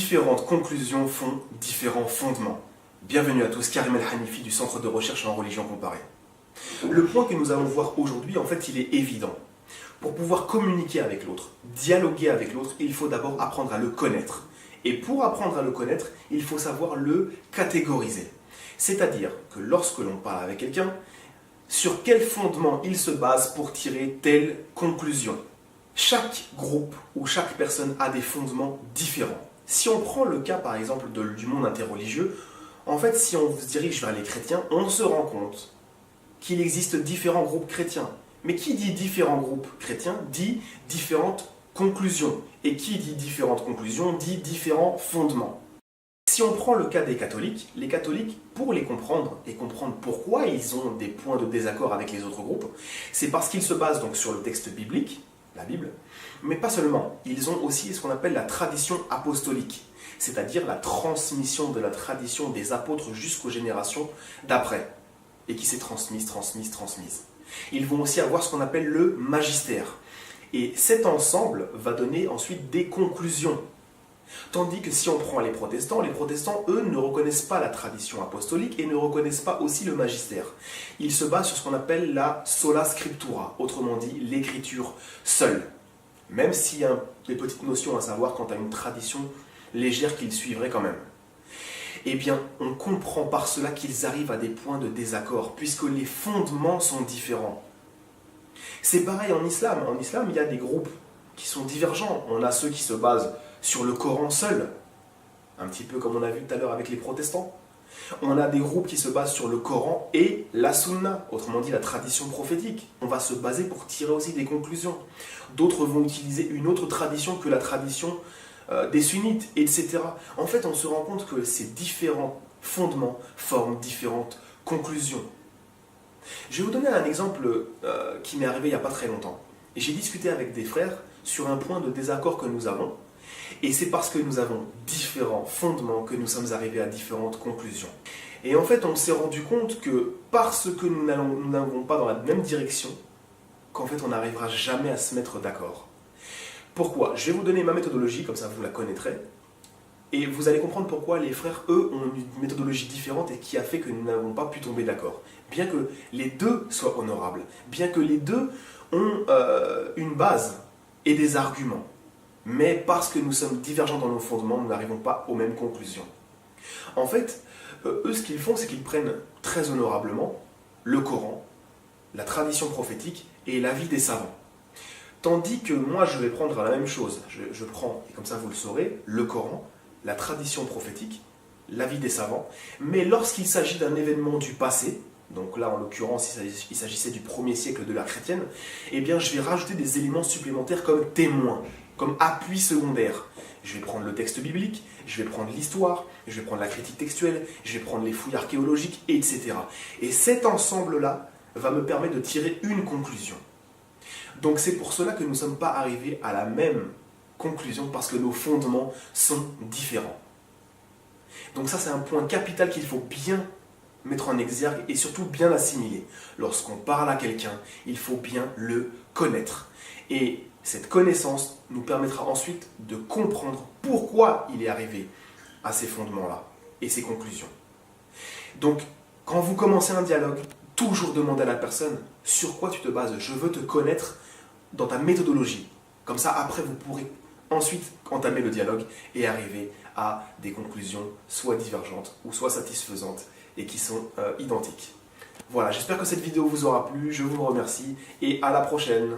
Différentes conclusions font différents fondements. Bienvenue à tous, Karim El Hanifi du Centre de recherche en religion comparée. Le point que nous allons voir aujourd'hui, en fait, il est évident. Pour pouvoir communiquer avec l'autre, dialoguer avec l'autre, il faut d'abord apprendre à le connaître. Et pour apprendre à le connaître, il faut savoir le catégoriser. C'est-à-dire que lorsque l'on parle avec quelqu'un, sur quel fondement il se base pour tirer telle conclusion. Chaque groupe ou chaque personne a des fondements différents. Si on prend le cas par exemple du monde interreligieux, en fait si on se dirige vers les chrétiens, on se rend compte qu'il existe différents groupes chrétiens. Mais qui dit différents groupes chrétiens dit différentes conclusions. Et qui dit différentes conclusions dit différents fondements. Si on prend le cas des catholiques, pour les comprendre et comprendre pourquoi ils ont des points de désaccord avec les autres groupes, c'est parce qu'ils se basent donc sur le texte biblique, la Bible, mais pas seulement. Ils ont aussi ce qu'on appelle la tradition apostolique, c'est-à-dire la transmission de la tradition des apôtres jusqu'aux générations d'après, et qui s'est transmise. Ils vont aussi avoir ce qu'on appelle le magistère, et cet ensemble va donner ensuite des conclusions. Tandis que si on prend les protestants, eux, ne reconnaissent pas la tradition apostolique et ne reconnaissent pas aussi le magistère. Ils se basent sur ce qu'on appelle la sola scriptura, autrement dit l'écriture seule. Même s'il y a des petites notions à savoir quant à une tradition légère qu'ils suivraient quand même. Eh bien, on comprend par cela qu'ils arrivent à des points de désaccord, puisque les fondements sont différents. C'est pareil en islam. En islam, il y a des groupes qui sont divergents. On a ceux qui se basent sur le Coran seul, un petit peu comme on a vu tout à l'heure avec les protestants. On a des groupes qui se basent sur le Coran et la Sunna, autrement dit la tradition prophétique. On va se baser pour tirer aussi des conclusions. D'autres vont utiliser une autre tradition que la tradition des sunnites, etc. En fait, on se rend compte que ces différents fondements forment différentes conclusions. Je vais vous donner un exemple qui m'est arrivé il n'y a pas très longtemps. Et j'ai discuté avec des frères sur un point de désaccord que nous avons. Et c'est parce que nous avons différents fondements que nous sommes arrivés à différentes conclusions. Et en fait, on s'est rendu compte que parce que nous n'allons pas dans la même direction, qu'en fait, on n'arrivera jamais à se mettre d'accord. Pourquoi ? Je vais vous donner ma méthodologie, comme ça vous la connaîtrez. Et vous allez comprendre pourquoi les frères, eux, ont une méthodologie différente et qui a fait que nous n'avons pas pu tomber d'accord. Bien que les deux soient honorables, bien que les deux ont une base et des arguments. Mais parce que nous sommes divergents dans nos fondements, nous n'arrivons pas aux mêmes conclusions. En fait, eux, ce qu'ils font, c'est qu'ils prennent très honorablement le Coran, la tradition prophétique et l'avis des savants. Tandis que moi, je vais prendre la même chose. Je prends, et comme ça vous le saurez, le Coran, la tradition prophétique, l'avis des savants. Mais lorsqu'il s'agit d'un événement du passé, donc là en l'occurrence il s'agissait du 1er siècle de l'ère chrétienne, eh bien je vais rajouter des éléments supplémentaires comme témoins, comme appui secondaire. Je vais prendre le texte biblique, je vais prendre l'histoire, je vais prendre la critique textuelle, je vais prendre les fouilles archéologiques, etc. Et cet ensemble-là va me permettre de tirer une conclusion. Donc c'est pour cela que nous ne sommes pas arrivés à la même conclusion, parce que nos fondements sont différents. Donc ça c'est un point capital qu'il faut bien mettre en exergue et surtout bien assimiler. Lorsqu'on parle à quelqu'un, il faut bien le connaître. Et cette connaissance nous permettra ensuite de comprendre pourquoi il est arrivé à ces fondements-là et ces conclusions. Donc, quand vous commencez un dialogue, toujours demandez à la personne sur quoi tu te bases. Je veux te connaître dans ta méthodologie. Comme ça, après, vous pourrez ensuite entamer le dialogue et arriver à des conclusions soit divergentes ou soit satisfaisantes et qui sont identiques. Voilà, j'espère que cette vidéo vous aura plu. Je vous remercie et à la prochaine.